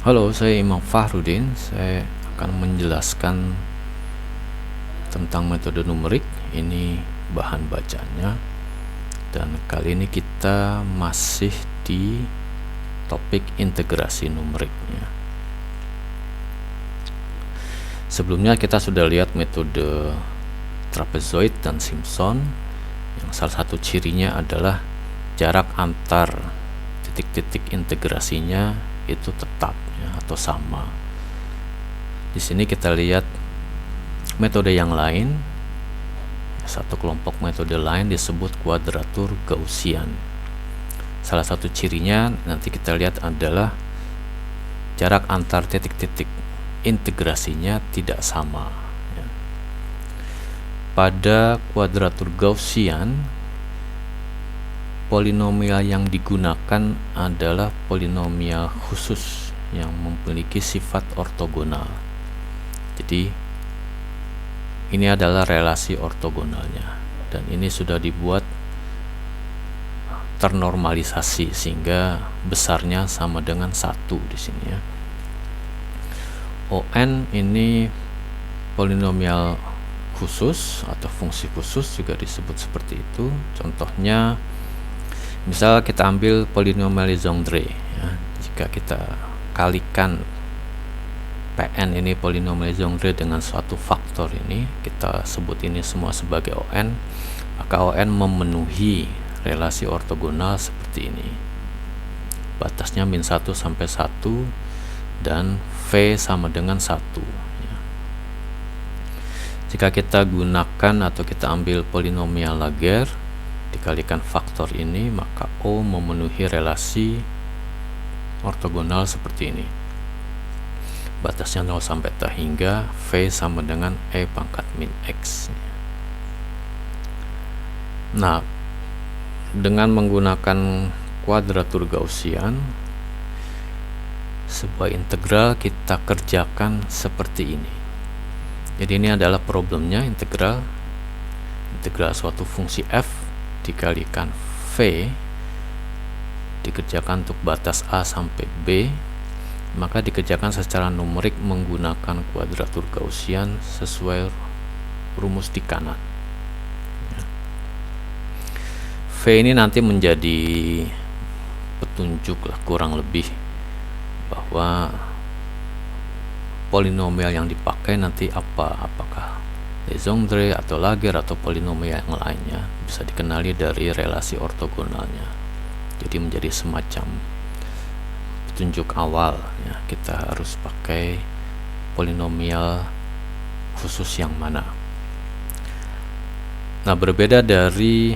Halo, saya Imam Fahrudin. Saya akan menjelaskan tentang metode numerik. Ini bahan bacanya. Dan kali ini kita masih di topik integrasi numeriknya. Sebelumnya kita sudah lihat metode trapezoid dan Simpson, yang salah satu cirinya adalah jarak antar titik-titik integrasinya itu tetap ya, atau sama. Di sini kita lihat metode yang lain, satu kelompok metode lain disebut kuadratur Gaussian. Salah satu cirinya nanti kita lihat adalah jarak antar titik-titik integrasinya tidak sama ya. Pada kuadratur Gaussian, polinomial yang digunakan adalah polinomial khusus yang memiliki sifat ortogonal. Jadi ini adalah relasi ortogonalnya, dan ini sudah dibuat ternormalisasi sehingga besarnya sama dengan 1 di sini ya. On ini polinomial khusus atau fungsi khusus juga disebut seperti itu. Contohnya, misal kita ambil polinomial Legendre ya. Jika kita kalikan Pn ini polinomial Legendre dengan suatu faktor ini, kita sebut ini semua sebagai On, maka On memenuhi relasi ortogonal seperti ini. Batasnya min 1 sampai 1 dan V sama dengan 1 ya. Jika kita gunakan atau kita ambil polinomial Laguerre dikalikan faktor ini, maka O memenuhi relasi ortogonal seperti ini. Batasnya 0 sampai T hingga V sama dengan E pangkat min X. Nah, dengan menggunakan kuadratur Gaussian, sebuah integral kita kerjakan seperti ini. Jadi ini adalah problemnya, integral suatu fungsi f dikalikan V dikerjakan untuk batas A sampai B, maka dikerjakan secara numerik menggunakan kuadratur Gaussian sesuai rumus di kanan. V ini nanti menjadi petunjuk lah kurang lebih bahwa polinomial yang dipakai nanti apakah Legendre atau Laguerre atau polinomial yang lainnya, bisa dikenali dari relasi ortogonalnya. Jadi menjadi semacam petunjuk awal ya, kita harus pakai polinomial khusus yang mana. Nah, berbeda dari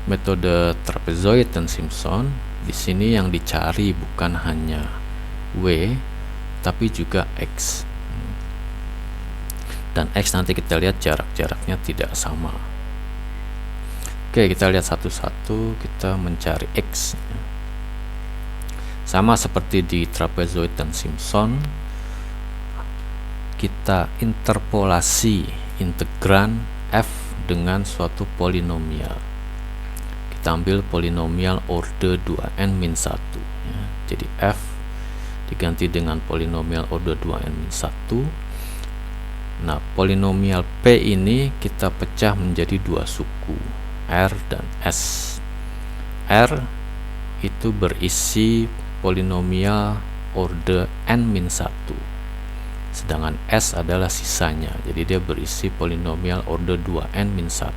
metode trapezoid dan Simpson, di sini yang dicari bukan hanya W tapi juga X. Dan X nanti kita lihat jaraknya tidak sama. Oke, kita lihat satu-satu, kita mencari X. Sama seperti di trapezoid dan Simpson, kita interpolasi integran f dengan suatu polinomial. Kita ambil polinomial order 2n-1 ya. Jadi f diganti dengan polinomial order 2n-1. Nah, polinomial P ini kita pecah menjadi dua suku, R dan S. R itu berisi polinomial order n-1, sedangkan S adalah sisanya, jadi dia berisi polinomial order 2n-1.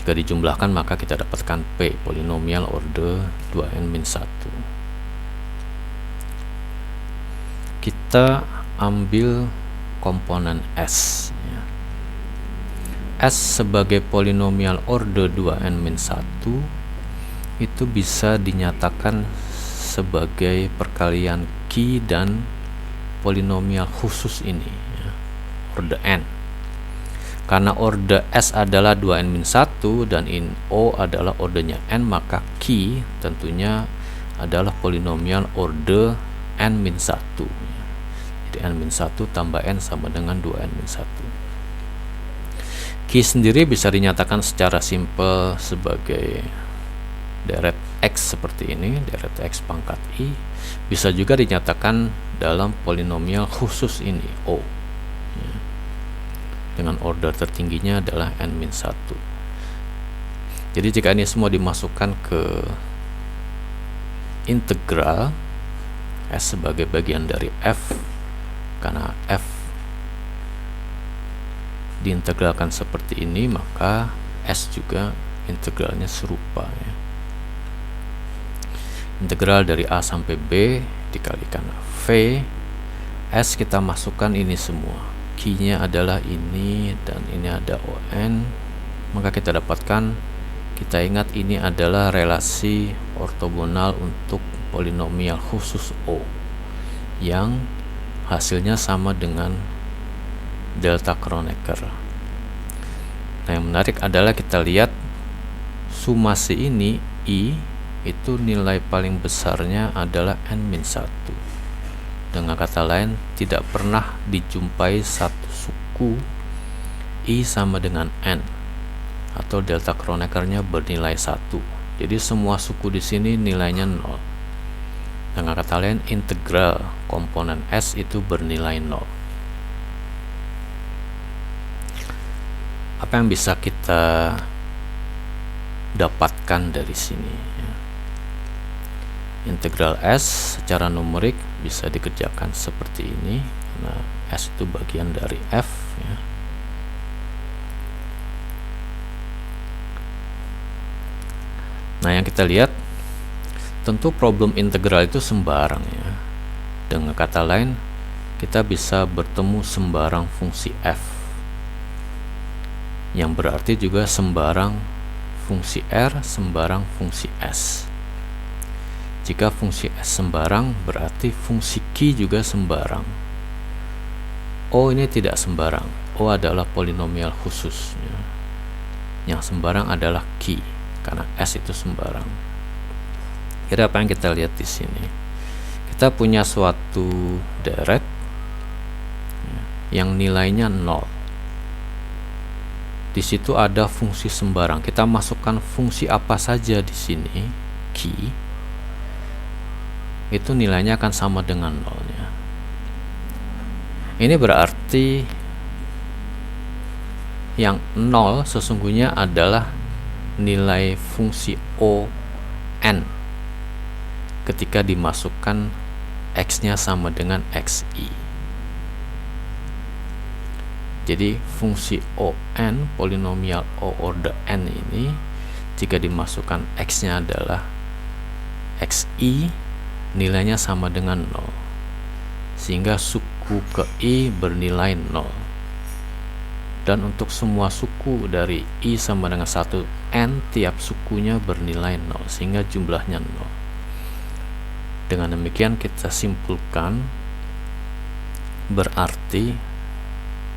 Jika dijumlahkan maka kita dapatkan P, polinomial order 2n-1. Kita ambil komponen S ya. S sebagai polinomial order 2n-1 itu bisa dinyatakan sebagai perkalian Q dan polinomial khusus ini ya, order n. Karena order S adalah 2n-1 dan O adalah ordernya n, maka Q tentunya adalah polinomial order n-1 ya. Jadi n-1 tambah n sama dengan 2n-1. Q sendiri bisa dinyatakan secara simpel sebagai deret X seperti ini, deret X pangkat I, bisa juga dinyatakan dalam polinomial khusus ini O, ya, dengan order tertingginya adalah n-1. Jadi jika ini semua dimasukkan ke integral S sebagai bagian dari F, karena F diintegralkan seperti ini, maka S juga integralnya serupa, ya. Integral dari A sampai B dikalikan V S, kita masukkan ini semua, Q-nya adalah ini dan ini ada ON, maka kita dapatkan, kita ingat ini adalah relasi ortogonal untuk polinomial khusus O yang hasilnya sama dengan delta Kronecker. Nah, yang menarik adalah kita lihat sumasi ini I itu nilai paling besarnya adalah n-1. Dengan kata lain, tidak pernah dijumpai satu suku I sama dengan n atau delta Kroneckernya bernilai 1. Jadi semua suku di sini nilainya 0. Dengan kata lain, integral komponen S itu bernilai 0. Apa yang bisa kita dapatkan dari sini, ya? Integral S secara numerik bisa dikerjakan seperti ini, karena S itu bagian dari F, ya. Nah, yang kita lihat, tentu problem integral itu sembarang, ya. Dengan kata lain, kita bisa bertemu sembarang fungsi F, yang berarti juga sembarang fungsi R, sembarang fungsi S. Jika fungsi S sembarang, berarti fungsi Q juga sembarang. O ini tidak sembarang. O adalah polinomial khusus, ya. Yang sembarang adalah Q, karena S itu sembarang. Kira apa yang kita lihat di sini? Kita punya suatu deret, ya, yang nilainya 0. Di situ ada fungsi sembarang. Kita masukkan fungsi apa saja di sini, Q, itu nilainya akan sama dengan 0-nya. Ini berarti yang 0 sesungguhnya adalah nilai fungsi ON ketika dimasukkan X-nya sama dengan XI. Jadi fungsi ON, polinomial O order N ini, jika dimasukkan X-nya adalah XI, nilainya sama dengan 0, sehingga suku ke I bernilai 0. Dan untuk semua suku dari I sama dengan 1 N, tiap sukunya bernilai 0, sehingga jumlahnya 0. Dengan demikian kita simpulkan, berarti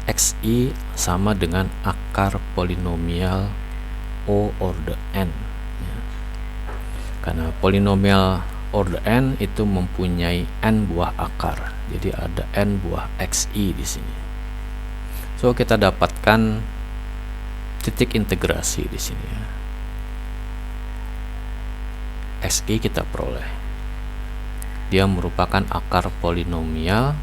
XI sama dengan akar polinomial O order N, ya. Karena polinomial order N itu mempunyai N buah akar, jadi ada N buah XI di sini. So kita dapatkan titik integrasi di sini, ya. XI kita peroleh, dia merupakan akar polinomial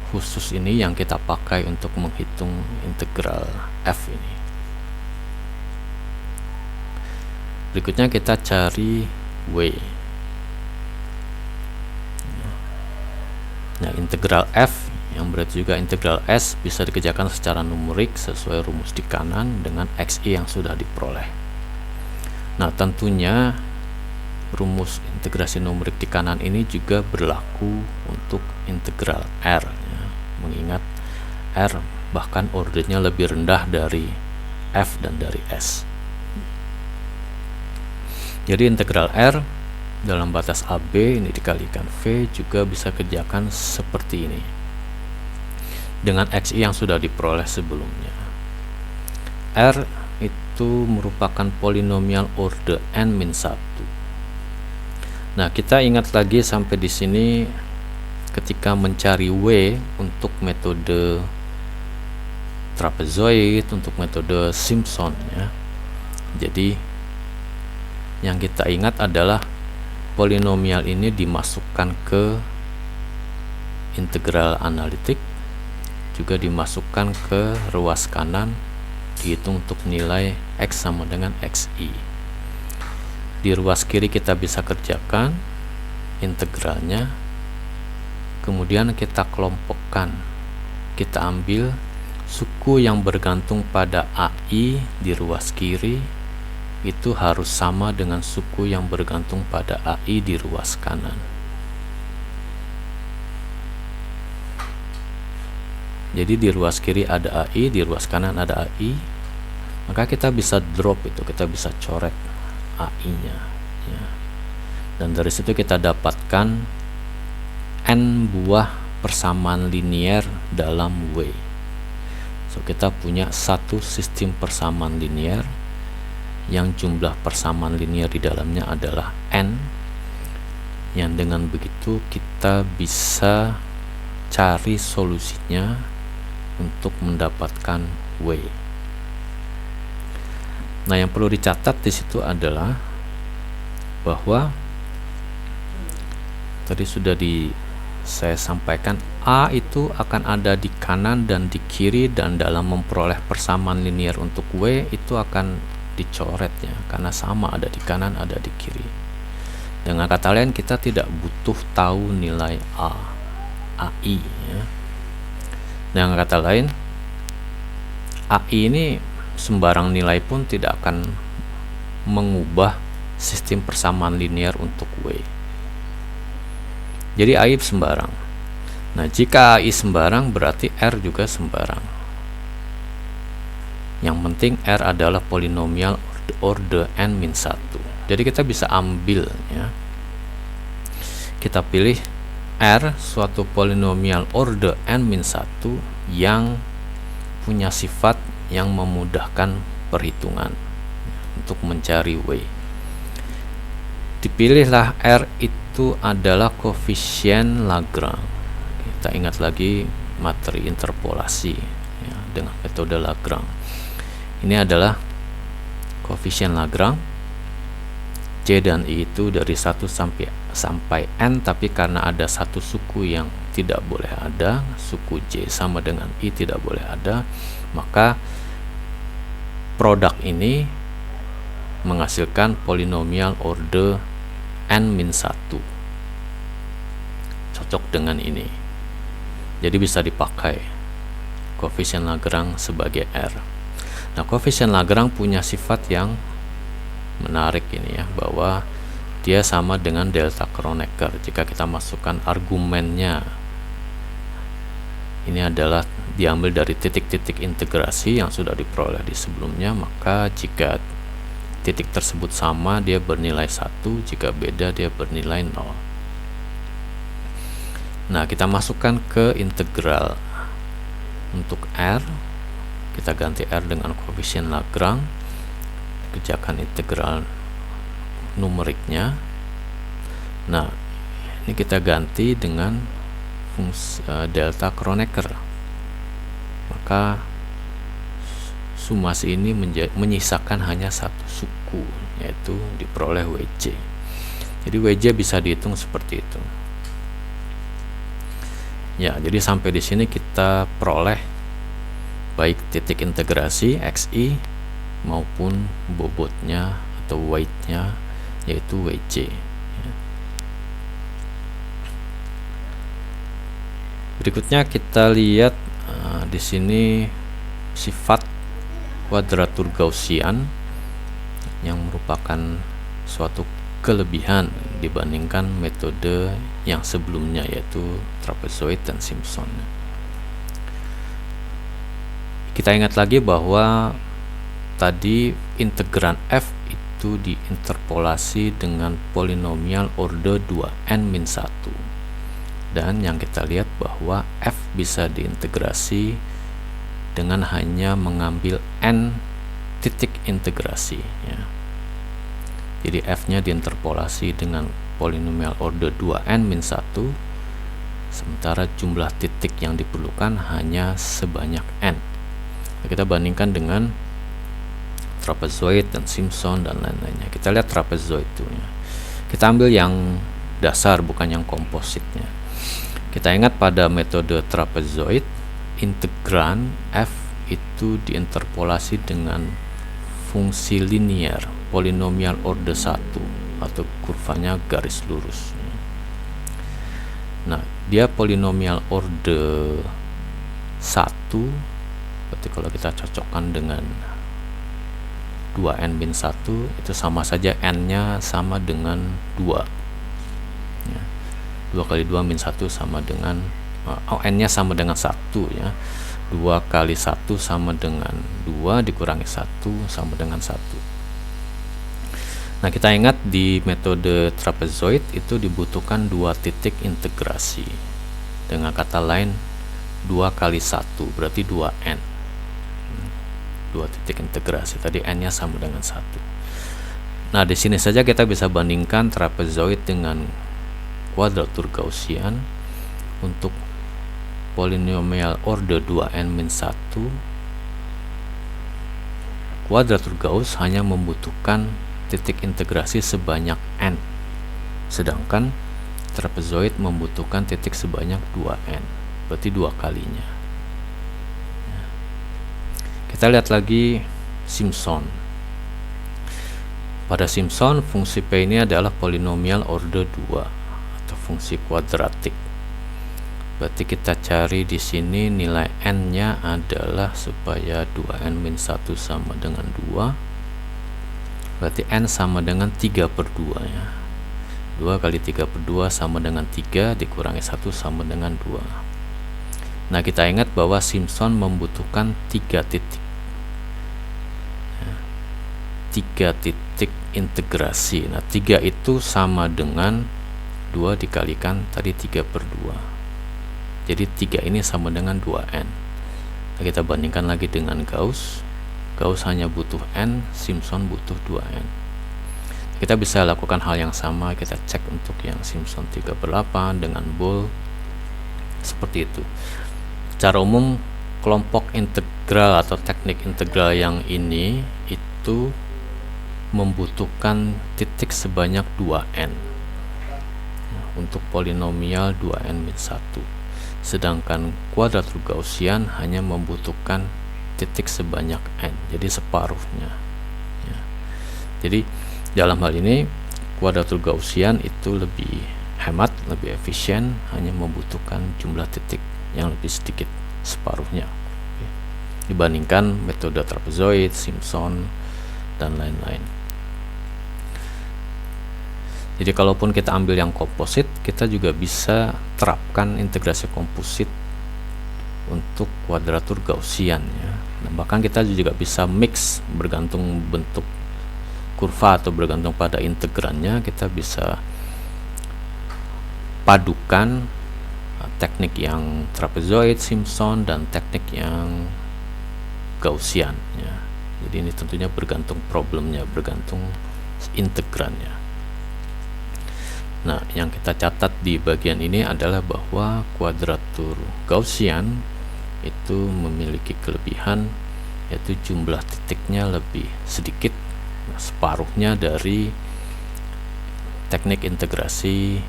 khusus ini yang kita pakai untuk menghitung integral F ini. Berikutnya kita cari W. Nah, integral F yang berarti juga integral S bisa dikerjakan secara numerik sesuai rumus di kanan dengan XI yang sudah diperoleh. Nah, tentunya rumus integrasi numerik di kanan ini juga berlaku untuk integral R, ya. Mengingat R bahkan ordernya lebih rendah dari F dan dari S. Jadi integral R dalam batas AB ini dikalikan V juga bisa kerjakan seperti ini dengan XI yang sudah diperoleh sebelumnya. R itu merupakan polinomial order n-1. Nah, kita ingat lagi sampai di sini ketika mencari W untuk metode trapezoid, untuk metode Simpson, ya. Jadi yang kita ingat adalah polinomial ini dimasukkan ke integral analitik, juga dimasukkan ke ruas kanan, dihitung untuk nilai X sama dengan XI. Di ruas kiri kita bisa kerjakan integralnya, kemudian kita kelompokkan, kita ambil suku yang bergantung pada AI di ruas kiri itu harus sama dengan suku yang bergantung pada AI di ruas kanan. Jadi di ruas kiri ada AI, di ruas kanan ada AI, maka kita bisa drop itu, kita bisa coret AI-nya ya. Dan dari situ kita dapatkan n buah persamaan linier dalam W. So kita punya satu sistem persamaan linier yang jumlah persamaan linier di dalamnya adalah n, yang dengan begitu kita bisa cari solusinya untuk mendapatkan W. Nah, yang perlu dicatat di situ adalah bahwa tadi sudah saya sampaikan, A itu akan ada di kanan dan di kiri, dan dalam memperoleh persamaan linier untuk W itu akan dicoret ya, karena sama, ada di kanan ada di kiri. Dengan kata lain, kita tidak butuh tahu nilai AI ya. Dengan kata lain, AI ini sembarang nilai pun tidak akan mengubah sistem persamaan linier untuk W. Jadi AI sembarang. Nah, jika AI sembarang berarti R juga sembarang. Yang penting R adalah polinomial order n-1. Jadi kita bisa ambil ya. Kita pilih R suatu polinomial order n-1 yang punya sifat yang memudahkan perhitungan untuk mencari W. Dipilihlah R itu adalah koefisien Lagrange. Kita ingat lagi materi interpolasi ya, dengan metode Lagrange. Ini adalah koefisien Lagrange. J dan I itu dari 1 sampai N, tapi karena ada satu suku yang tidak boleh ada, suku J sama dengan I tidak boleh ada, maka produk ini menghasilkan polinomial order n-1. Cocok dengan ini. Jadi bisa dipakai koefisien Lagrange sebagai R. Nah, koefisien Lagrange punya sifat yang menarik ini ya, bahwa dia sama dengan delta Kronecker jika kita masukkan argumennya. Ini adalah diambil dari titik-titik integrasi yang sudah diperoleh di sebelumnya, maka jika titik tersebut sama dia bernilai 1, jika beda dia bernilai 0. Nah, kita masukkan ke integral. Untuk R kita ganti R dengan koefisien Lagrange, kerjakan integral numeriknya. Nah, ini kita ganti dengan fungsi delta Kronecker, maka sumasi ini menyisakan hanya satu suku, yaitu diperoleh WJ. Jadi WJ bisa dihitung seperti itu ya. Jadi sampai di sini kita peroleh baik titik integrasi XI maupun bobotnya atau weightnya, yaitu WJ. Berikutnya kita lihat di sini sifat kuadratur Gaussian yang merupakan suatu kelebihan dibandingkan metode yang sebelumnya, yaitu trapezoid dan Simpson. Kita ingat lagi bahwa tadi integran f itu diinterpolasi dengan polinomial order 2n-1, dan yang kita lihat bahwa f bisa diintegrasi dengan hanya mengambil n titik integrasi ya. Jadi f nya diinterpolasi dengan polinomial order 2n-1, sementara jumlah titik yang diperlukan hanya sebanyak n. Kita bandingkan dengan trapezoid dan Simpson dan lain-lainnya. Kita lihat trapezoid itu ya. Kita ambil yang dasar, bukan yang kompositnya. Kita ingat pada metode trapezoid, integran f itu diinterpolasi dengan fungsi linear polinomial order 1 atau kurvanya garis lurus. Nah, dia polinomial order 1, berarti kalau kita cocokkan dengan 2n-1 itu sama saja n-nya sama dengan 2 ya. 2 kali 2 min 1 sama dengan n-nya sama dengan 1 ya. 2 kali 1 sama dengan 2 dikurangi 1 sama dengan 1. Nah, kita ingat di metode trapezoid itu dibutuhkan 2 titik integrasi. Dengan kata lain 2 kali 1 berarti 2n. 2 titik integrasi, tadi n-nya sama dengan 1. Nah, di sini saja kita bisa bandingkan trapezoid dengan kuadratur Gaussian. Untuk polinomial order 2n-1, kuadratur Gauss hanya membutuhkan titik integrasi sebanyak n, sedangkan trapezoid membutuhkan titik sebanyak 2n, berarti 2 kalinya. Kita lihat lagi Simpson. Pada Simpson, fungsi P ini adalah polinomial order 2 atau fungsi kuadratik. Berarti kita cari di sini nilai n-nya adalah supaya 2n-1 sama dengan 2. Berarti n sama dengan 3/2 ya. 2 kali 3/2 sama dengan 3 dikurangi 1 sama dengan 2. Nah, kita ingat bahwa Simpson membutuhkan 3 titik. 3 titik integrasi. Nah, 3 itu sama dengan 2 dikalikan tadi 3/2. Jadi 3 ini sama dengan 2n. Nah, kita bandingkan lagi dengan Gauss. Gauss hanya butuh n, Simpson butuh 2n. Kita bisa lakukan hal yang sama, kita cek untuk yang Simpson 3/8 dengan bool seperti itu. Secara umum, kelompok integral atau teknik integral yang ini itu membutuhkan titik sebanyak 2n untuk polinomial 2n-1. Sedangkan kuadratur Gaussian hanya membutuhkan titik sebanyak n, jadi separuhnya ya. Jadi dalam hal ini kuadratur Gaussian itu lebih hemat, lebih efisien, hanya membutuhkan jumlah titik yang lebih sedikit, separuhnya ya, dibandingkan metode trapezoid, Simpson dan lain-lain. Jadi kalaupun kita ambil yang komposit, kita juga bisa terapkan integrasi komposit untuk kuadratur Gaussian ya. Nah, bahkan kita juga bisa mix, bergantung bentuk kurva atau bergantung pada integrannya, kita bisa padukan teknik yang trapezoid, Simpson, dan teknik yang Gaussian ya. Jadi ini tentunya bergantung problemnya, bergantung integrannya. Nah, yang kita catat di bagian ini adalah bahwa kuadratur Gaussian itu memiliki kelebihan, yaitu jumlah titiknya lebih sedikit, separuhnya dari teknik integrasi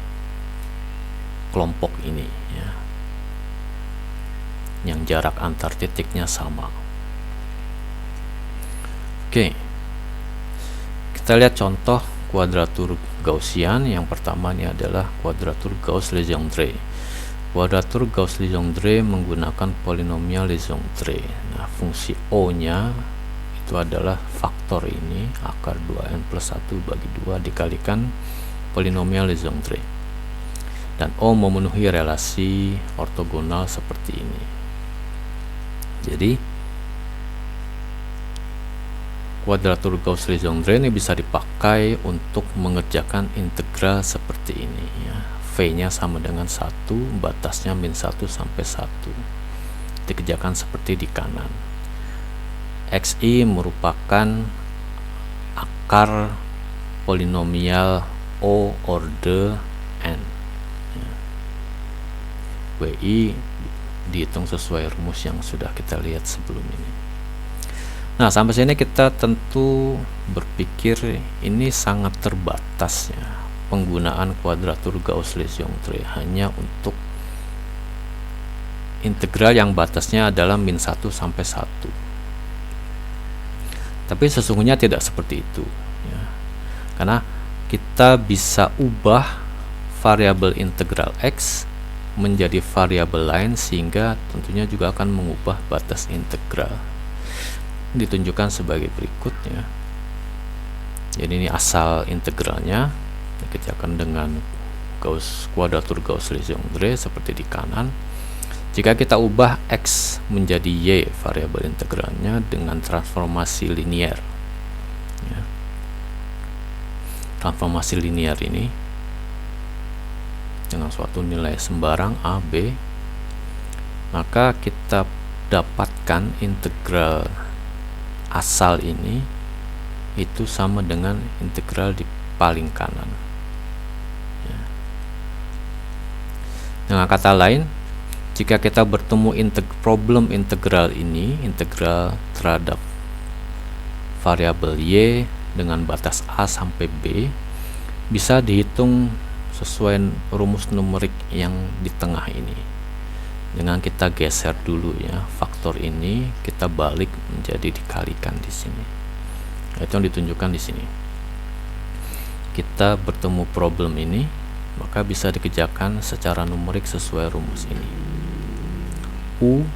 kelompok ini ya, yang jarak antar titiknya sama. Oke, kita lihat contoh kuadratur Gaussian. Yang pertama ini adalah kuadratur Gauss-Legendre. Kuadratur Gauss-Legendre menggunakan polinomial Legendre. Nah, fungsi O-nya itu adalah faktor ini, akar 2n+1 bagi 2 dikalikan polinomial Legendre. Dan O memenuhi relasi ortogonal seperti ini. Jadi kuadratur Gauss-Legendre ini bisa dipakai untuk mengerjakan integral seperti ini ya. V-nya sama dengan 1, batasnya -1 sampai 1. Dikerjakan seperti di kanan. Xi merupakan akar polinomial O order n ya. Wi dihitung sesuai rumus yang sudah kita lihat sebelum ini. Nah, sampai sini kita tentu berpikir ini sangat terbatas ya, penggunaan kuadratur Gauss-Legendre hanya untuk integral yang batasnya adalah min 1 sampai 1. Tapi sesungguhnya tidak seperti itu ya. Karena kita bisa ubah variabel integral x menjadi variabel lain, sehingga tentunya juga akan mengubah batas integral. Ditunjukkan sebagai berikut ya. Jadi ini asal integralnya dikerjakan dengan kuadratur Gauss-Legendre seperti di kanan. Jika kita ubah x menjadi y variabel integralnya dengan transformasi linear ya. Transformasi linear ini dengan suatu nilai sembarang a, b, maka kita dapatkan integral asal ini itu sama dengan integral di paling kanan ya. Dengan kata lain, jika kita bertemu problem integral ini, integral terhadap variabel y dengan batas a sampai b, bisa dihitung sesuai rumus numerik yang di tengah ini. Dengan kita geser dulu ya, faktor ini kita balik menjadi dikalikan di sini. Itu yang ditunjukkan di sini. Kita bertemu problem ini, maka bisa dikerjakan secara numerik sesuai rumus ini. U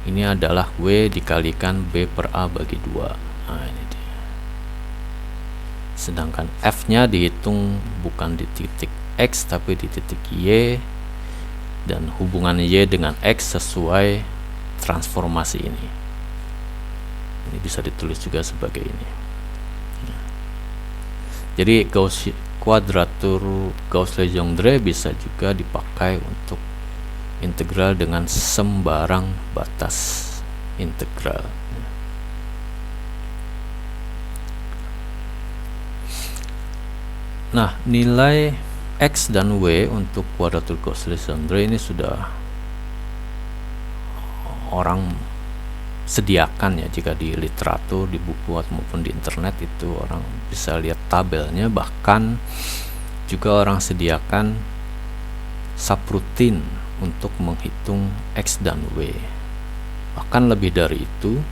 ini adalah W dikalikan B per A bagi 2. Nah, ini dia. Sedangkan F-nya dihitung bukan di titik X tapi di titik Y, dan hubungan Y dengan X sesuai transformasi ini. Ini bisa ditulis juga sebagai ini. Jadi kuadratur Gauss-Legendre bisa juga dipakai untuk integral dengan sembarang batas integral. Nah, nilai x dan w untuk kuadratur Gauss-Legendre ini sudah orang sediakan ya. Jika di literatur, di buku maupun di internet itu orang bisa lihat tabelnya. Bahkan juga orang sediakan subrutin untuk menghitung x dan w. Bahkan lebih dari itu,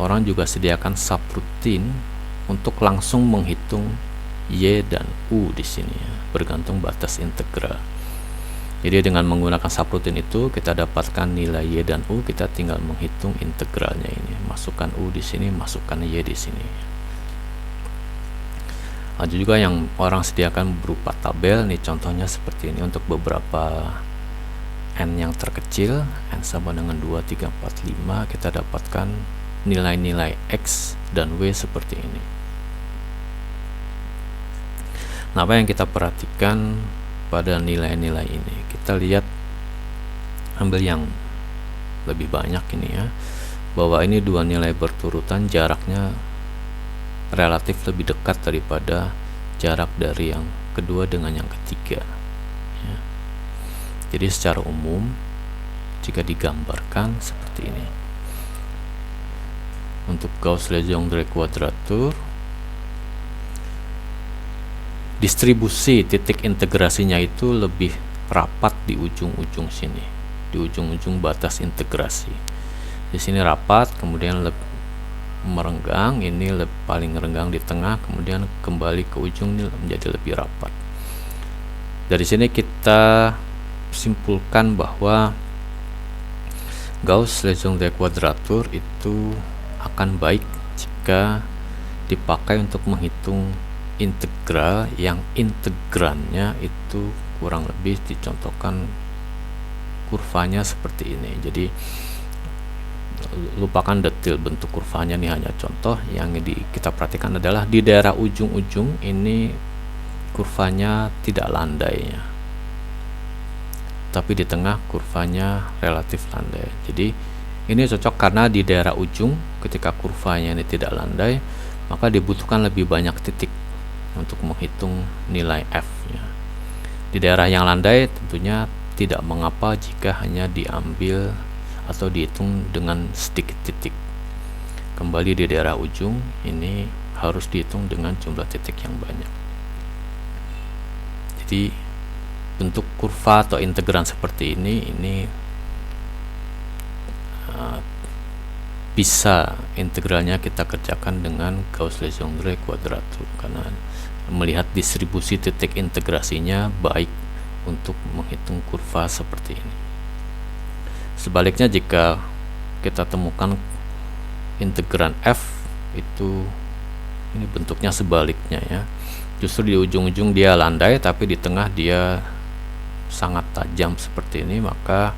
orang juga sediakan subrutin untuk langsung menghitung y dan u di sini ya, bergantung batas integral. Jadi dengan menggunakan subrutin itu kita dapatkan nilai y dan u, kita tinggal menghitung integralnya ini. Masukkan u di sini, masukkan y di sini. Ada juga yang orang sediakan berupa tabel nih, contohnya seperti ini untuk beberapa n yang terkecil, n sama dengan 2, 3, 4, 5, kita dapatkan nilai-nilai x dan w seperti ini. Nah, apa yang kita perhatikan pada nilai-nilai ini? Kita lihat, ambil yang lebih banyak ini ya, bahwa ini dua nilai berturutan jaraknya relatif lebih dekat daripada jarak dari yang kedua dengan yang ketiga ya. Jadi secara umum jika digambarkan seperti ini, untuk Gauss-Legendre kuadratur, distribusi titik integrasinya itu lebih rapat di ujung-ujung sini, di ujung-ujung batas integrasi. Di sini rapat, kemudian merenggang, ini paling renggang di tengah, kemudian kembali ke ujung ini menjadi lebih rapat. Dari sini kita simpulkan bahwa Gauss-Legendre kuadratur itu akan baik jika dipakai untuk menghitung integral yang integrannya itu kurang lebih dicontohkan kurvanya seperti ini. Jadi lupakan detail bentuk kurvanya, ini hanya contoh. Yang kita perhatikan adalah di daerah ujung-ujung ini kurvanya tidak landai ya, tapi di tengah kurvanya relatif landai. Jadi ini cocok karena di daerah ujung ketika kurvanya ini tidak landai, maka dibutuhkan lebih banyak titik untuk menghitung nilai f ya. Di daerah yang landai tentunya tidak mengapa jika hanya diambil atau dihitung dengan sedikit titik. kembali di daerah ujung ini harus dihitung dengan jumlah titik yang banyak. Jadi bentuk kurva atau integran seperti ini bisa integralnya kita kerjakan dengan Gauss-Legendre kuadratur, karena melihat distribusi titik integrasinya baik untuk menghitung kurva seperti ini. Sebaliknya, jika kita temukan integran f itu ini bentuknya sebaliknya ya, justru di ujung-ujung dia landai tapi di tengah dia sangat tajam seperti ini, maka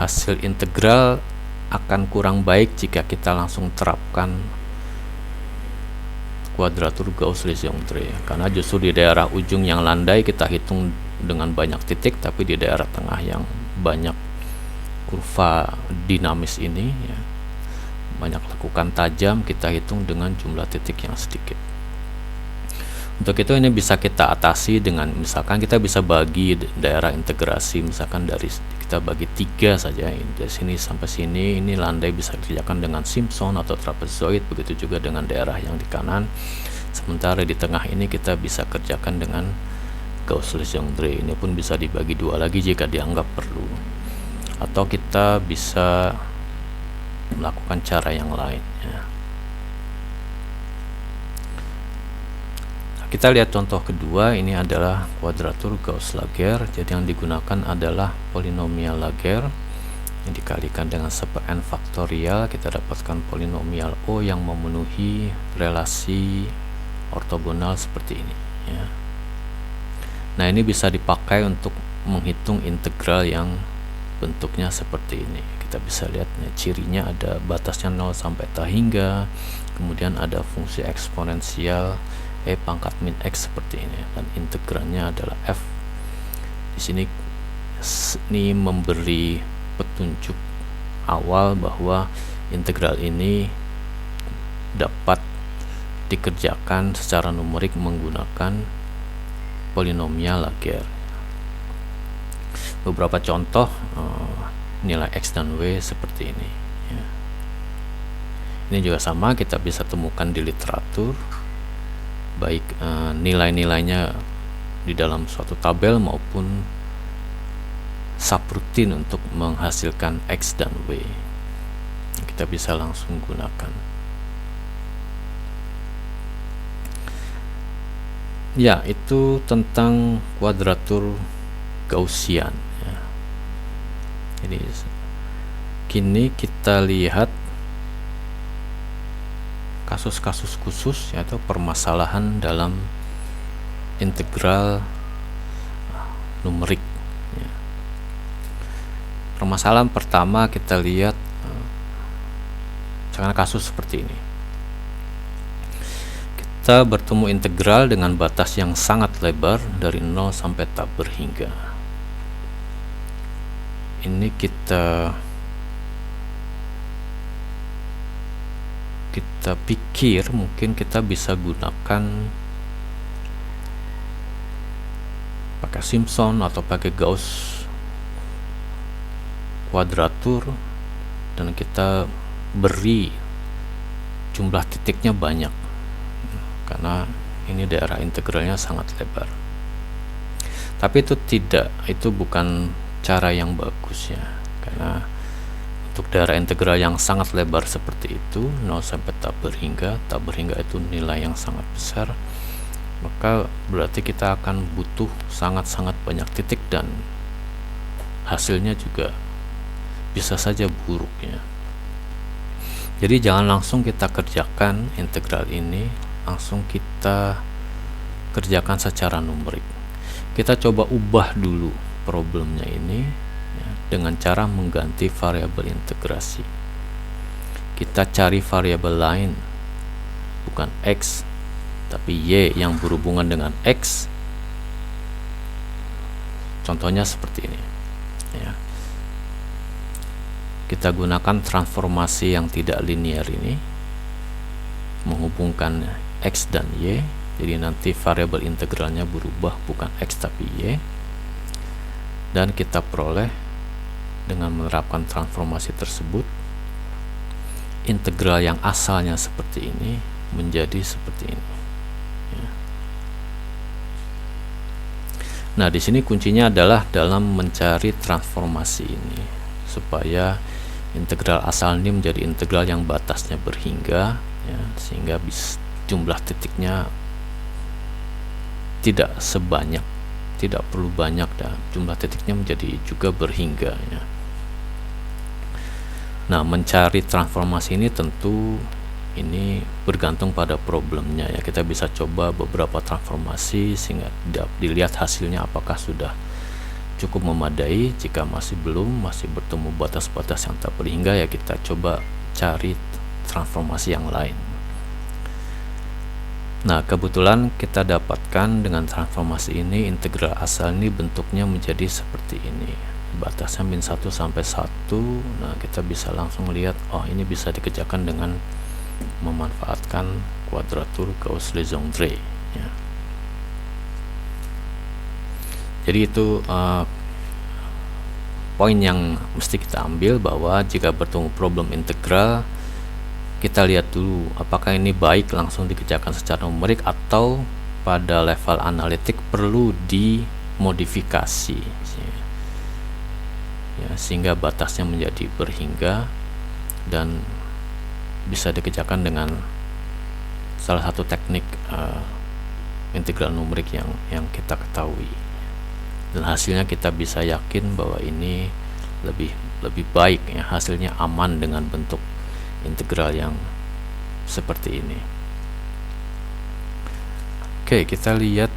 hasil integral akan kurang baik jika kita langsung terapkan kuadratur Gauss-Legendre, karena justru di daerah ujung yang landai kita hitung dengan banyak titik, tapi di daerah tengah yang banyak kurva dinamis ini ya, banyak lekukan tajam, kita hitung dengan jumlah titik yang sedikit. Untuk itu ini bisa kita atasi dengan misalkan kita bisa bagi daerah integrasi, misalkan dari kita bagi 3 saja, dari sini sampai sini ini landai bisa dikerjakan dengan Simpson atau trapezoid, begitu juga dengan daerah yang di kanan. Sementara di tengah ini kita bisa kerjakan dengan Gauss-Legendre, ini pun bisa dibagi 2 lagi jika dianggap perlu, atau kita bisa melakukan cara yang lain ya. Kita lihat contoh kedua, ini adalah kuadratur Gauss-Laguerre. Jadi yang digunakan adalah polinomial Laguerre yang dikalikan dengan sub n faktorial, kita dapatkan polinomial O yang memenuhi relasi ortogonal seperti ini ya. Nah, ini bisa dipakai untuk menghitung integral yang bentuknya seperti ini. Kita bisa lihat nih, cirinya ada batasnya 0 sampai ta hingga, kemudian ada fungsi eksponensial E pangkat min X seperti ini, dan integrannya adalah F. Di sini ini memberi petunjuk awal bahwa integral ini dapat dikerjakan secara numerik menggunakan polinomial Laguerre. Beberapa contoh nilai X dan Y seperti ini ya. Ini juga sama, kita bisa temukan di literatur, baik nilai-nilainya di dalam suatu tabel maupun subrutin untuk menghasilkan X dan Y. Kita bisa langsung gunakan. Ya, itu tentang kuadratur Gaussian ya. Jadi kini kita lihat kasus-kasus khusus, yaitu permasalahan dalam integral numerik ya. Permasalahan pertama kita lihat misalkan kasus seperti ini. Kita bertemu integral dengan batas yang sangat lebar dari 0 sampai ta berhingga. Ini kita pikir mungkin kita bisa gunakan pakai Simpson atau pakai Gauss kuadratur, dan kita beri jumlah titiknya banyak karena ini daerah integralnya sangat lebar. Tapi itu bukan cara yang bagus ya, karena untuk daerah integral yang sangat lebar seperti itu 0 sampai ta berhingga itu nilai yang sangat besar, maka berarti kita akan butuh sangat-sangat banyak titik dan hasilnya juga bisa saja buruk ya. Jadi jangan langsung kita kerjakan integral ini, langsung kita kerjakan secara numerik. Kita coba ubah dulu problemnya ini ya, dengan cara mengganti variabel integrasi. Kita cari variabel lain, bukan X tapi Y yang berhubungan dengan X. Contohnya seperti ini ya. Kita gunakan transformasi yang tidak linear ini, menghubungkan X dan Y, jadi nanti variabel integralnya berubah bukan X tapi Y, dan kita peroleh dengan menerapkan transformasi tersebut integral yang asalnya seperti ini menjadi seperti ini ya. Nah, di sini kuncinya adalah dalam mencari transformasi ini supaya integral asal ini menjadi integral yang batasnya berhingga ya, sehingga jumlah titiknya tidak perlu banyak, dan jumlah titiknya menjadi juga berhingga ya. Nah, mencari transformasi ini tentu ini bergantung pada problemnya ya. Kita bisa coba beberapa transformasi sehingga dilihat hasilnya apakah sudah cukup memadai. Jika masih belum, masih bertemu batas-batas yang tak berhingga, ya kita coba cari transformasi yang lain. Nah, kebetulan kita dapatkan dengan transformasi ini integral asal ini bentuknya menjadi seperti ini. Batasnya min 1 sampai 1. Nah, kita bisa langsung lihat, oh ini bisa dikerjakan dengan memanfaatkan kuadratur Gauss-Legendre ya. Jadi itu poin yang mesti kita ambil, bahwa jika bertemu problem integral, kita lihat dulu apakah ini baik langsung dikerjakan secara numerik atau pada level analitik perlu dimodifikasi ya, sehingga batasnya menjadi berhingga dan bisa dikerjakan dengan salah satu teknik integral numerik yang kita ketahui, dan hasilnya kita bisa yakin bahwa ini lebih baik ya, hasilnya aman dengan bentuk integral yang seperti ini. Oke, kita lihat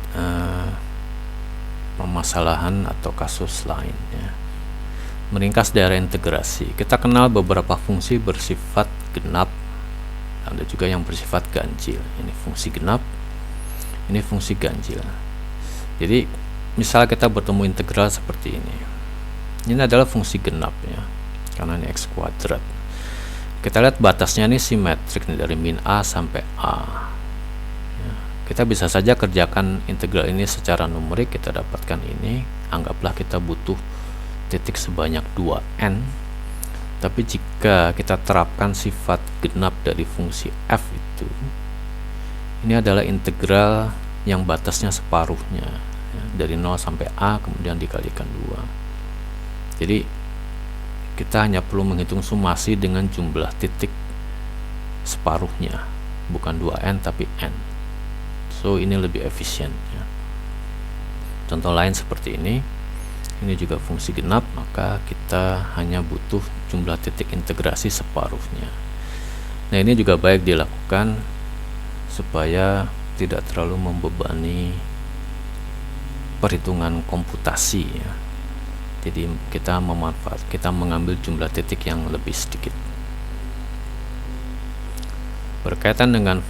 permasalahan atau kasus lain ya. Meringkas daerah integrasi, kita kenal beberapa fungsi bersifat genap, ada juga yang bersifat ganjil. Ini fungsi genap, ini fungsi ganjil. Jadi misal kita bertemu integral seperti ini adalah fungsi genap ya, karena ini x kuadrat. Kita lihat batasnya ini simetrik nih, dari min a sampai a ya. Kita bisa saja kerjakan integral ini secara numerik, kita dapatkan ini. Anggaplah kita butuh titik sebanyak 2n, tapi jika kita terapkan sifat genap dari fungsi f itu, ini adalah integral yang batasnya separuhnya ya, dari 0 sampai a kemudian dikalikan 2. Jadi kita hanya perlu menghitung sumasi dengan jumlah titik separuhnya, bukan 2n tapi n. So ini lebih efisien ya. Contoh lain seperti ini juga fungsi genap, maka kita hanya butuh jumlah titik integrasi separuhnya. Nah, ini juga baik dilakukan supaya tidak terlalu membebani perhitungan komputasi ya. Jadi kita mengambil jumlah titik yang lebih sedikit. Berkaitan dengan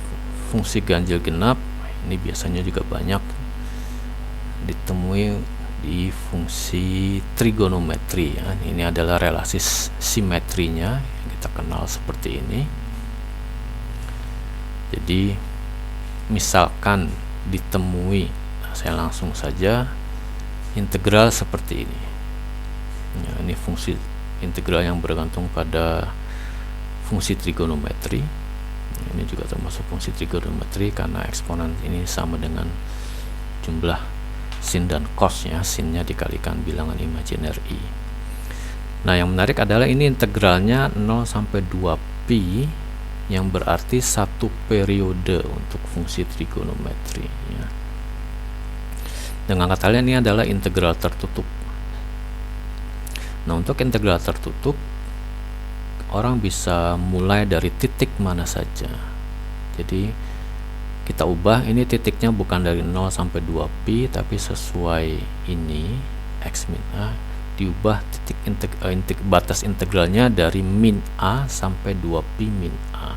fungsi ganjil genap, ini biasanya juga banyak ditemui di fungsi trigonometri ya. Ini adalah relasi simetrinya yang kita kenal seperti ini. Jadi misalkan ditemui, saya langsung saja integral seperti ini ya, ini fungsi integral yang bergantung pada fungsi trigonometri. Ini juga termasuk fungsi trigonometri karena eksponen ini sama dengan jumlah sin dan cos ya, sinnya dikalikan bilangan imajiner i. Nah, yang menarik adalah ini integralnya 0 sampai 2pi, yang berarti satu periode untuk fungsi trigonometri ya. Dengan kata lain, ini adalah integral tertutup. Nah, untuk integral tertutup, orang bisa mulai dari titik mana saja. Jadi kita ubah, ini titiknya bukan dari 0 sampai 2pi, tapi sesuai ini x min a, diubah titik batas integralnya dari min a sampai 2pi min a.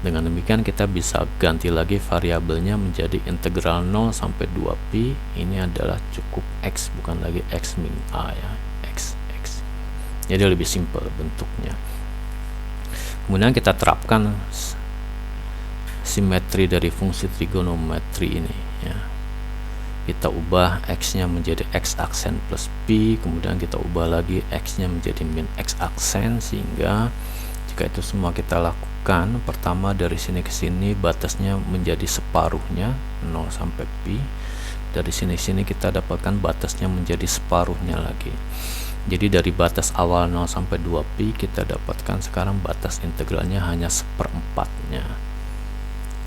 Dengan demikian kita bisa ganti lagi variabelnya menjadi integral 0 sampai 2pi. Ini adalah cukup x, bukan lagi x min a ya, x. Jadi lebih simpel bentuknya. Kemudian kita terapkan simetri dari fungsi trigonometri ini ya. Kita ubah x nya menjadi x aksen plus pi, kemudian kita ubah lagi x nya menjadi min x aksen, sehingga Jika itu semua kita lakukan, pertama dari sini ke sini batasnya menjadi separuhnya 0 sampai pi. Dari sini kita dapatkan batasnya menjadi separuhnya lagi. Jadi dari batas awal 0 sampai 2 pi kita dapatkan sekarang batas integralnya hanya seperempatnya.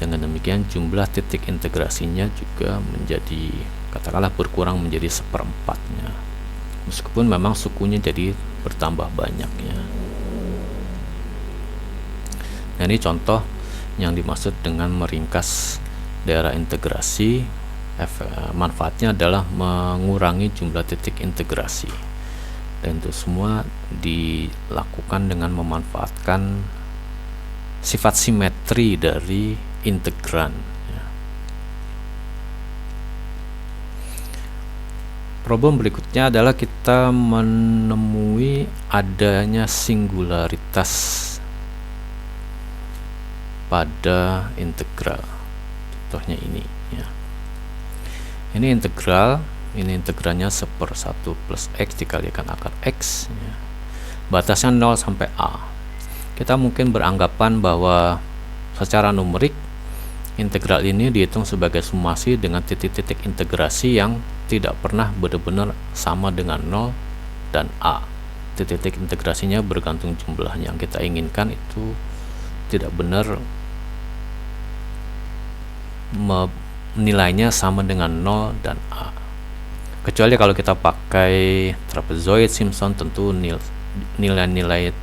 Dengan demikian jumlah titik integrasinya juga menjadi, katakanlah, berkurang menjadi seperempatnya. Meskipun memang sukunya jadi bertambah banyak ya. Nah, ini contoh yang dimaksud dengan meringkas daerah integrasi. Manfaatnya adalah mengurangi jumlah titik integrasi, dan itu semua dilakukan dengan memanfaatkan sifat simetri dari integran ya. Problem berikutnya adalah kita menemui adanya singularitas pada integral. Contohnya ini ya. Ini integral, ini integralnya 1/1 plus x dikalikan akar x ya. Batasnya 0 sampai a. Kita mungkin beranggapan bahwa secara numerik integral ini dihitung sebagai sumasi dengan titik-titik integrasi yang tidak pernah benar-benar sama dengan 0 dan a. Titik-titik integrasinya bergantung jumlah yang kita inginkan, itu tidak benar nilainya sama dengan 0 dan a. Kecuali kalau kita pakai trapezoid Simpson, tentu nilai-nilai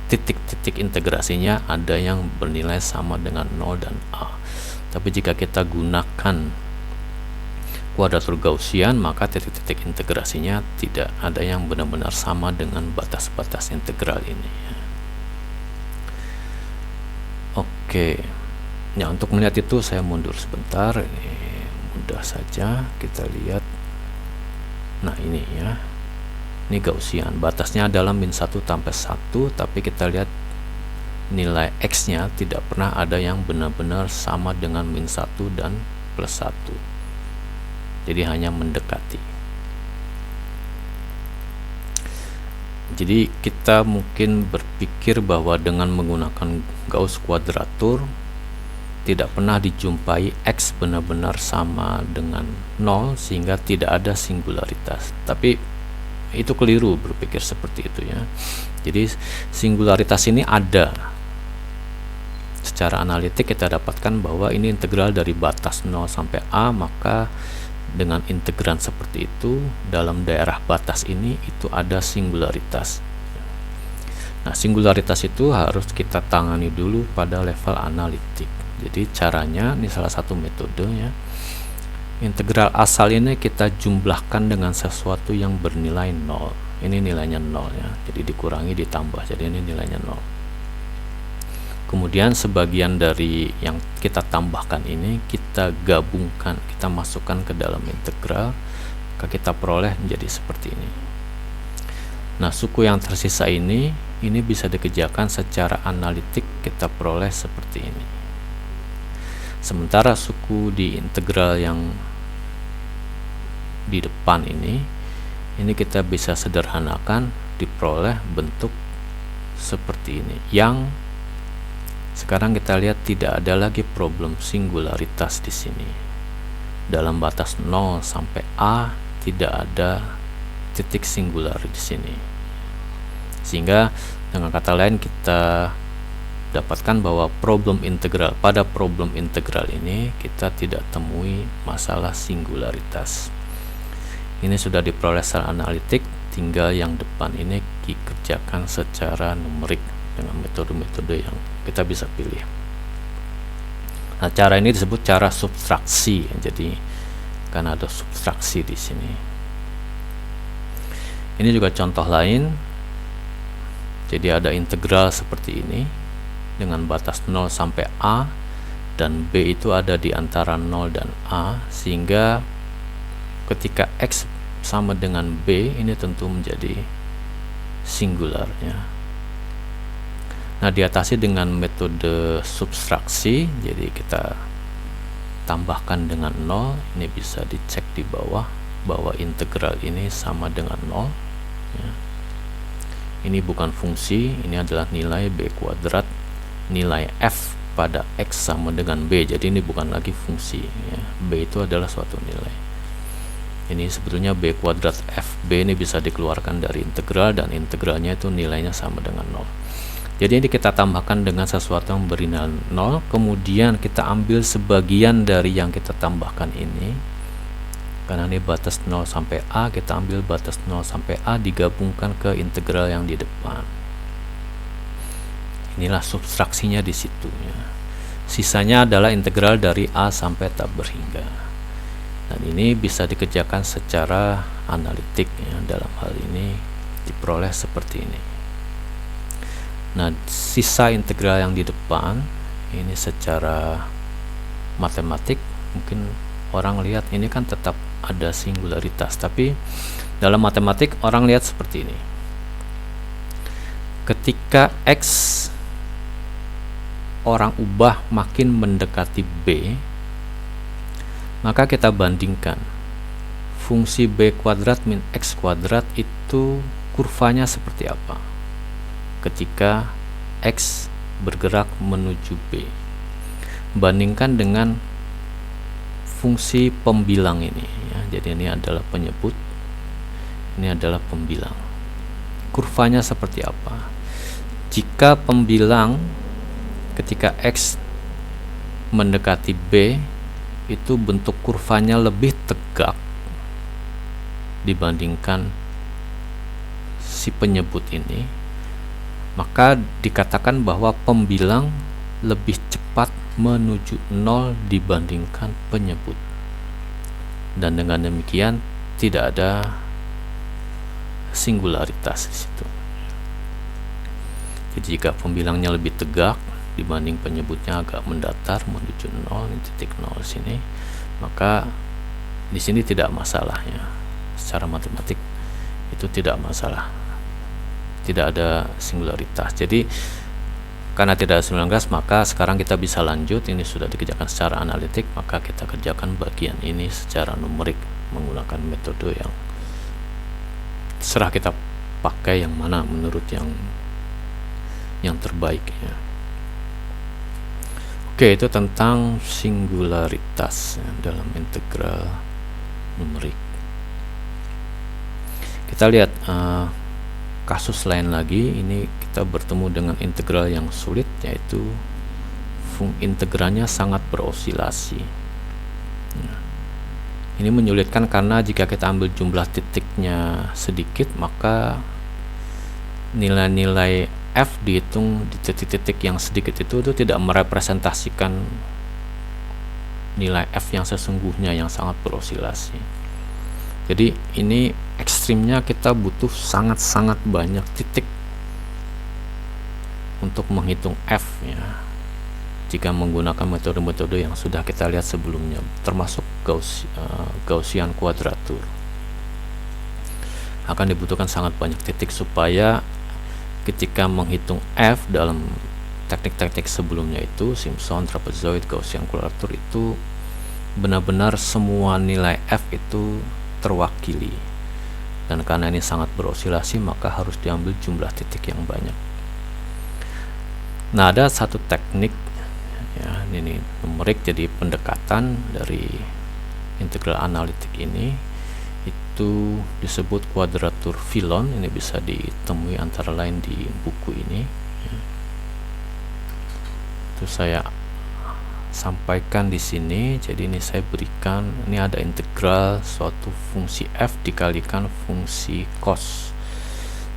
titik-titik integrasinya ada yang bernilai sama dengan 0 dan a. Tapi jika kita gunakan kuadratur Gaussian, maka titik-titik integrasinya tidak ada yang benar-benar sama dengan batas-batas integral ini ya. Oke. Ya, untuk melihat itu saya mundur sebentar. Ini mudah saja kita lihat. Nah, ini ya. Ini Gaussian. Batasnya adalah min 1 sampai 1, tapi kita lihat nilai x-nya tidak pernah ada yang benar-benar sama dengan min 1 dan plus 1. Jadi hanya mendekati. Jadi kita mungkin berpikir bahwa dengan menggunakan Gauss kuadratur tidak pernah dijumpai x benar-benar sama dengan 0 sehingga tidak ada singularitas. Tapi itu keliru berpikir seperti itu ya. Jadi singularitas ini ada. Secara analitik kita dapatkan bahwa ini integral dari batas 0 sampai a, maka dengan integran seperti itu dalam daerah batas ini itu ada singularitas. Nah, singularitas itu harus kita tangani dulu pada level analitik. Jadi caranya, ini salah satu metodenya, integral asal ini kita jumlahkan dengan sesuatu yang bernilai 0. Ini nilainya 0 ya, jadi dikurangi ditambah, jadi ini nilainya 0. Kemudian sebagian dari yang kita tambahkan ini kita gabungkan, kita masukkan ke dalam integral, maka kita peroleh menjadi seperti ini. Nah, suku yang tersisa ini bisa dikerjakan secara analitik, kita peroleh seperti ini. Sementara suku di integral yang di depan ini kita bisa sederhanakan, diperoleh bentuk seperti ini. Yang sekarang kita lihat tidak ada lagi problem singularitas di sini. Dalam batas 0 sampai a tidak ada titik singular di sini. Sehingga dengan kata lain kita dapatkan bahwa pada problem integral ini kita tidak temui masalah singularitas. Ini sudah diperoleh secara analitik, tinggal yang depan ini dikerjakan secara numerik dengan metode-metode yang kita bisa pilih. Nah, cara ini disebut cara subtraksi. Jadi kan ada subtraksi di sini. Ini juga contoh lain. Jadi ada integral seperti ini dengan batas 0 sampai a, dan b itu ada di antara 0 dan a, sehingga ketika x sama dengan b ini tentu menjadi singular ya. Nah, diatasi dengan metode subtraksi. Jadi kita tambahkan dengan 0, ini bisa dicek di bawah bahwa integral ini sama dengan 0 ya. Ini bukan fungsi, ini adalah nilai B kuadrat, nilai F pada X sama dengan B. Jadi ini bukan lagi fungsi ya. B itu adalah suatu nilai. Ini sebetulnya B kuadrat FB ini bisa dikeluarkan dari integral, dan integralnya itu nilainya sama dengan 0. Jadi ini kita tambahkan dengan sesuatu yang beri nilai 0, kemudian kita ambil sebagian dari yang kita tambahkan ini. Karena ini batas 0 sampai A, kita ambil batas 0 sampai A digabungkan ke integral yang di depan. Inilah subtraksinya di situ ya. Sisanya adalah integral dari A sampai tak berhingga. Dan ini bisa dikerjakan secara analitik ya. Dalam hal ini diperoleh seperti ini. Nah, sisa integral yang di depan ini secara matematik mungkin orang lihat ini kan tetap ada singularitas, tapi dalam matematik orang lihat seperti ini. Ketika X orang ubah makin mendekati B, maka kita bandingkan fungsi B kuadrat min X kuadrat itu kurvanya seperti apa ketika X bergerak menuju B. Bandingkan dengan fungsi pembilang ini ya. Jadi ini adalah penyebut, ini adalah pembilang. Kurvanya seperti apa? Jika pembilang ketika X mendekati B itu bentuk kurvanya lebih tegak dibandingkan si penyebut ini, maka dikatakan bahwa pembilang lebih cepat menuju 0 dibandingkan penyebut. Dan dengan demikian tidak ada singularitas di situ. Jadi jika pembilangnya lebih tegak dibanding penyebutnya agak mendatar menuju 0, titik 0 sini, maka di sini tidak masalahnya. Secara matematik itu tidak masalah. Tidak ada singularitas. Jadi karena tidak ada singularitas, maka sekarang kita bisa lanjut. Ini sudah dikerjakan secara analitik, maka kita kerjakan bagian ini secara numerik menggunakan metode yang terserah kita pakai yang mana menurut yang terbaik ya. Oke, itu tentang singularitas ya, dalam integral numerik. Kita lihat kasus lain lagi. Ini kita bertemu dengan integral yang sulit, yaitu integralnya sangat berosilasi. Ini menyulitkan karena jika kita ambil jumlah titiknya sedikit, maka nilai-nilai F dihitung di titik-titik yang sedikit itu tidak merepresentasikan nilai F yang sesungguhnya yang sangat berosilasi. Jadi ini ekstrimnya kita butuh sangat-sangat banyak titik untuk menghitung F ya, jika menggunakan metode-metode yang sudah kita lihat sebelumnya, termasuk Gaussian kuadratur. Akan dibutuhkan sangat banyak titik supaya ketika menghitung F dalam teknik-teknik sebelumnya itu, Simpson, trapezoid, Gaussian kuadratur, itu benar-benar semua nilai F itu terwakili. Dan karena ini sangat berosilasi, maka harus diambil jumlah titik yang banyak. Nah, ada satu teknik ya, ini numerik, jadi pendekatan dari integral analitik ini itu disebut kuadratur Filon. Ini bisa ditemui antara lain di buku ini ya. Itu saya sampaikan di sini. Jadi ini saya berikan, ini ada integral suatu fungsi F dikalikan fungsi cos.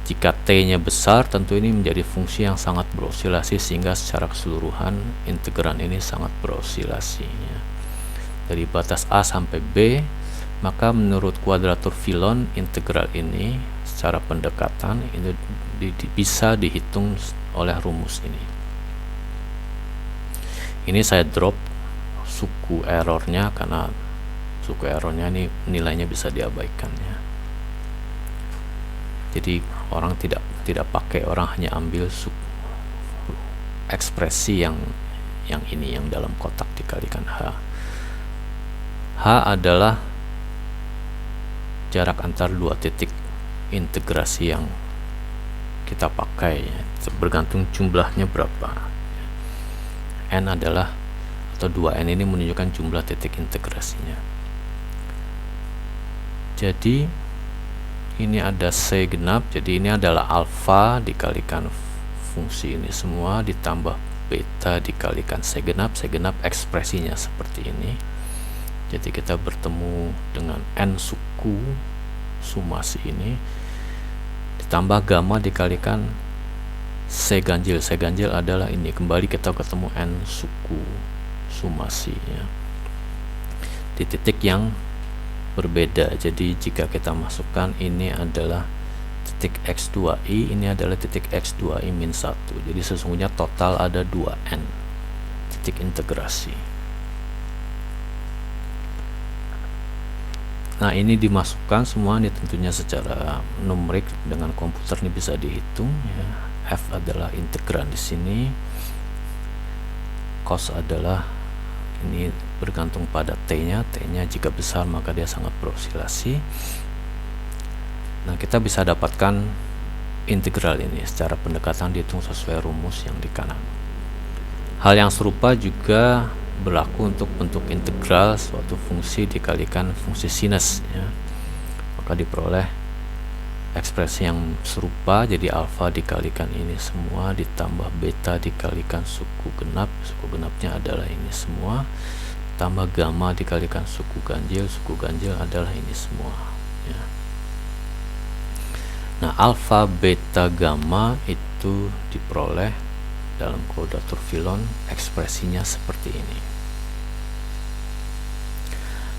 Jika t-nya besar, tentu ini menjadi fungsi yang sangat berosilasi, sehingga secara keseluruhan integran ini sangat berosilasi ya. Dari batas A sampai B, maka menurut kuadratur Filon, integral ini secara pendekatan ini bisa dihitung oleh rumus ini. Ini saya drop suku errornya, karena suku errornya ini nilainya bisa diabaikan ya. Jadi orang tidak pakai, orang hanya ambil ekspresi yang ini, yang dalam kotak dikalikan H. H adalah jarak antar dua titik integrasi yang kita pakai, bergantung jumlahnya berapa. N adalah, atau 2N ini menunjukkan jumlah titik integrasinya. Jadi ini ada C genap, jadi ini adalah alfa dikalikan fungsi ini semua ditambah beta dikalikan C genap ekspresinya seperti ini. Jadi kita bertemu dengan N suku sumasi ini ditambah gamma dikalikan C ganjil adalah ini, kembali kita ketemu N suku sumasi ya, di titik yang berbeda. Jadi jika kita masukkan ini adalah titik X2i, ini adalah titik X2i min 1, jadi sesungguhnya total ada 2N titik integrasi. Nah, ini dimasukkan semua, ini tentunya secara numerik dengan komputer ini bisa dihitung ya. F adalah integran di sini, cos adalah ini bergantung pada t-nya jika besar maka dia sangat berosilasi. Nah, kita bisa dapatkan integral ini secara pendekatan dihitung sesuai rumus yang di kanan. Hal yang serupa juga berlaku untuk bentuk integral suatu fungsi dikalikan fungsi sinus ya. Maka diperoleh ekspresi yang serupa, jadi alfa dikalikan ini semua ditambah beta dikalikan suku genapnya adalah ini semua, tambah gamma dikalikan suku ganjil adalah ini semua ya. Nah, alfa beta gamma itu diperoleh dalam kuadratur Filon, ekspresinya seperti ini.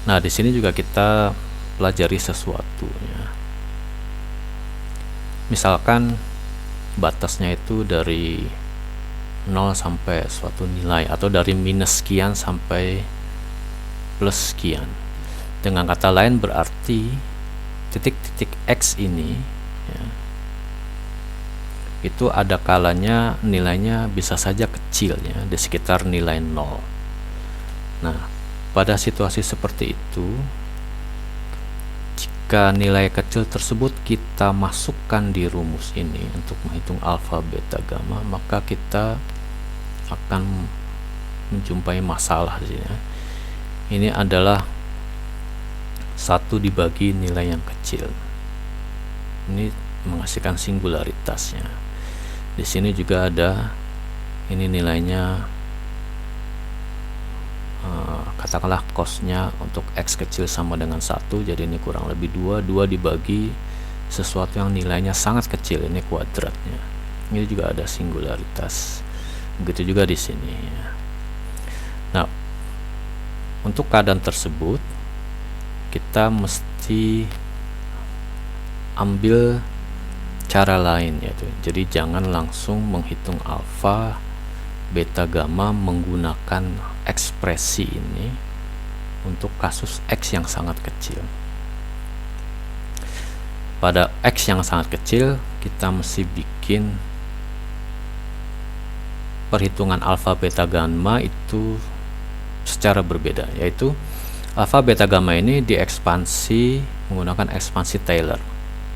Nah, di sini juga kita pelajari sesuatu ya. Misalkan batasnya itu dari 0 sampai suatu nilai, atau dari minus sekian sampai plus sekian. Dengan kata lain berarti titik-titik X ini ya, itu ada kalanya nilainya bisa saja kecil ya, di sekitar nilai 0. Nah, pada situasi seperti itu, jika nilai kecil tersebut kita masukkan di rumus ini untuk menghitung alfa beta gamma, maka kita akan menjumpai masalah di sini. Ini adalah 1 dibagi nilai yang kecil. Ini menghasilkan singularitasnya. Di sini juga ada ini nilainya, katakanlah cosnya untuk X kecil sama dengan 1, jadi ini kurang lebih 2 dibagi sesuatu yang nilainya sangat kecil, ini kuadratnya. Ini juga ada singularitas. Begitu juga di sini ya. Nah, untuk keadaan tersebut kita mesti ambil cara lain, yaitu jadi jangan langsung menghitung alfa beta gamma menggunakan ekspresi ini untuk kasus X yang sangat kecil. Pada X yang sangat kecil kita mesti bikin perhitungan alfa beta gamma itu secara berbeda, yaitu alfa beta gamma ini diekspansi menggunakan ekspansi Taylor.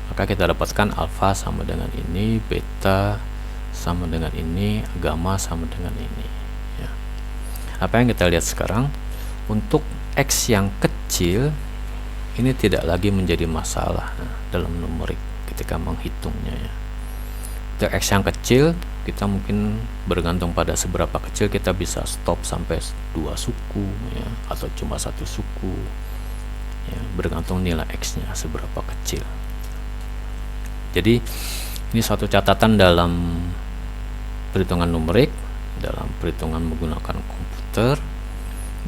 Maka kita dapatkan alfa sama dengan ini, beta sama dengan ini, gamma sama dengan ini ya. Apa yang kita lihat sekarang, untuk X yang kecil ini tidak lagi menjadi masalah dalam numerik ketika menghitungnya ya. Untuk X yang kecil kita mungkin bergantung pada seberapa kecil kita bisa stop sampai 2 suku ya, atau cuma 1 suku ya, bergantung nilai X nya seberapa kecil. Jadi ini suatu catatan dalam perhitungan numerik, dalam perhitungan menggunakan komputer,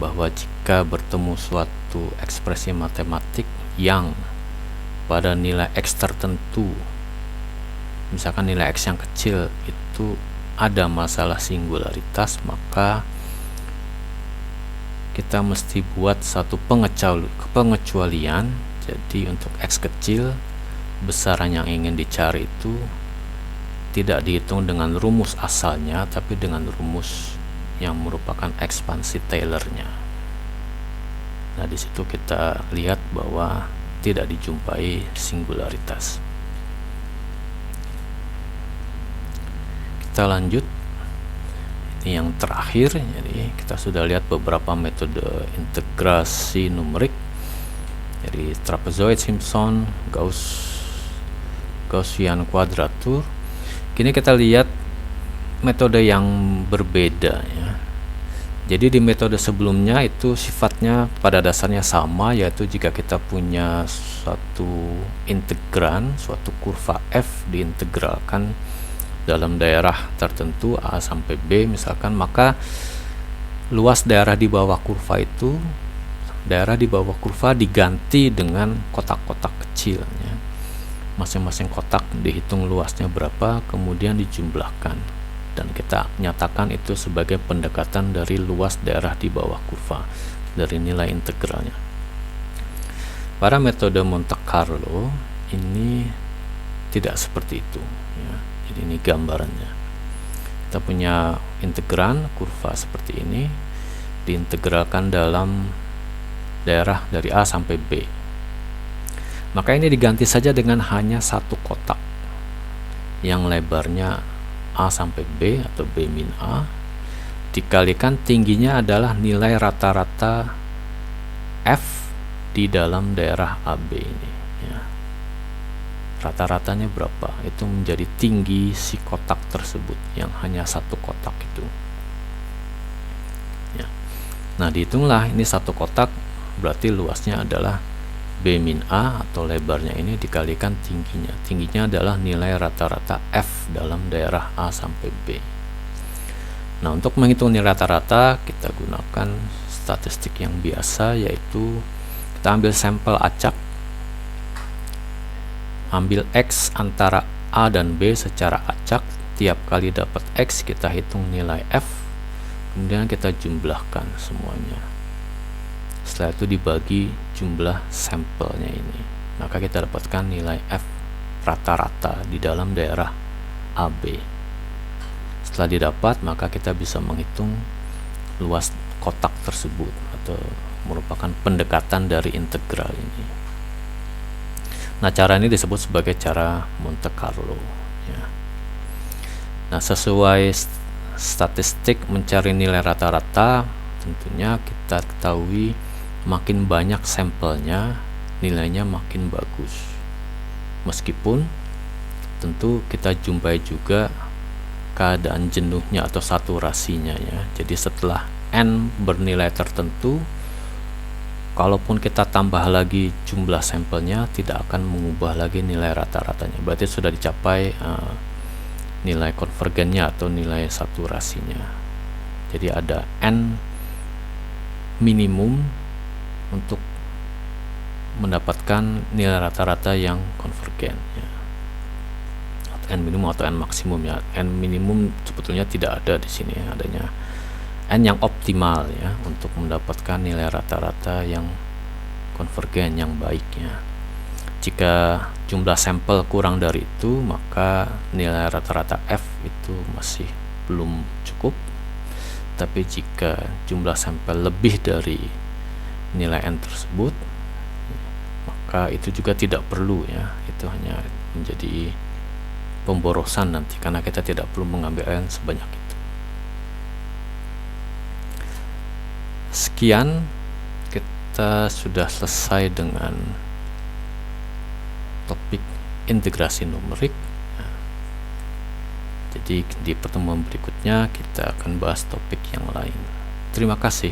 bahwa jika bertemu suatu ekspresi matematik yang pada nilai X tertentu, misalkan nilai X yang kecil itu ada masalah singularitas, maka kita mesti buat satu pengecualian. Jadi untuk X kecil, besaran yang ingin dicari itu tidak dihitung dengan rumus asalnya, tapi dengan rumus yang merupakan ekspansi Taylor-nya. Nah, di situ kita lihat bahwa tidak dijumpai singularitas. kita lanjut. Ini yang terakhir. Jadi kita sudah lihat beberapa metode integrasi numerik, jadi trapezoid, Simpson, Gaussian quadrature. Kini kita lihat metode yang berbeda ya. Jadi di metode sebelumnya itu sifatnya pada dasarnya sama, yaitu jika kita punya suatu integran, suatu kurva f diintegralkan dalam daerah tertentu A sampai B misalkan, maka luas daerah di bawah kurva itu, daerah di bawah kurva diganti dengan kotak-kotak kecil ya. Masing-masing kotak dihitung luasnya berapa, kemudian dijumlahkan, dan kita nyatakan itu sebagai pendekatan dari luas daerah di bawah kurva dari nilai integralnya. Pada metode Monte Carlo ini tidak seperti itu ya. Jadi ini gambarannya. Kita punya integran kurva seperti ini diintegralkan dalam daerah dari A sampai B. Maka ini diganti saja dengan hanya satu kotak yang lebarnya A sampai B atau B min A, dikalikan tingginya adalah nilai rata-rata F di dalam daerah AB ini ya. Rata-ratanya berapa, itu menjadi tinggi si kotak tersebut yang hanya satu kotak itu ya. Nah, dihitunglah ini satu kotak, berarti luasnya adalah B min A atau lebarnya ini dikalikan tingginya. Tingginya adalah nilai rata-rata F dalam daerah A sampai B. Nah, untuk menghitung nilai rata-rata kita gunakan statistik yang biasa, yaitu kita ambil sampel acak, ambil X antara A dan B secara acak. Tiap kali dapat X kita hitung nilai F, kemudian kita jumlahkan semuanya. Setelah itu dibagi jumlah sampelnya ini, maka kita dapatkan nilai F rata-rata di dalam daerah AB. Setelah didapat, maka kita bisa menghitung luas kotak tersebut atau merupakan pendekatan dari integral ini. Nah, cara ini disebut sebagai cara Monte Carlo ya. Nah, sesuai statistik mencari nilai rata-rata, tentunya kita ketahui makin banyak sampelnya, nilainya makin bagus. Meskipun tentu kita jumpai juga keadaan jenuhnya atau saturasinya ya. Jadi setelah N bernilai tertentu, kalaupun kita tambah lagi jumlah sampelnya, tidak akan mengubah lagi nilai rata-ratanya. Berarti sudah dicapai nilai konvergennya atau nilai saturasinya. Jadi ada N minimum untuk mendapatkan nilai rata-rata yang konvergen ya. N minimum atau N maksimum ya. N minimum sebetulnya tidak ada di sini ya. Adanya N yang optimal ya untuk mendapatkan nilai rata-rata yang konvergen yang baik ya. Jika jumlah sampel kurang dari itu, maka nilai rata-rata F itu masih belum cukup. Tapi jika jumlah sampel lebih dari nilai N tersebut, maka itu juga tidak perlu ya. Itu hanya menjadi pemborosan nanti, karena kita tidak perlu mengambil N sebanyak itu. Sekian, kita sudah selesai dengan topik integrasi numerik. Jadi di pertemuan berikutnya kita akan bahas topik yang lain. Terima kasih.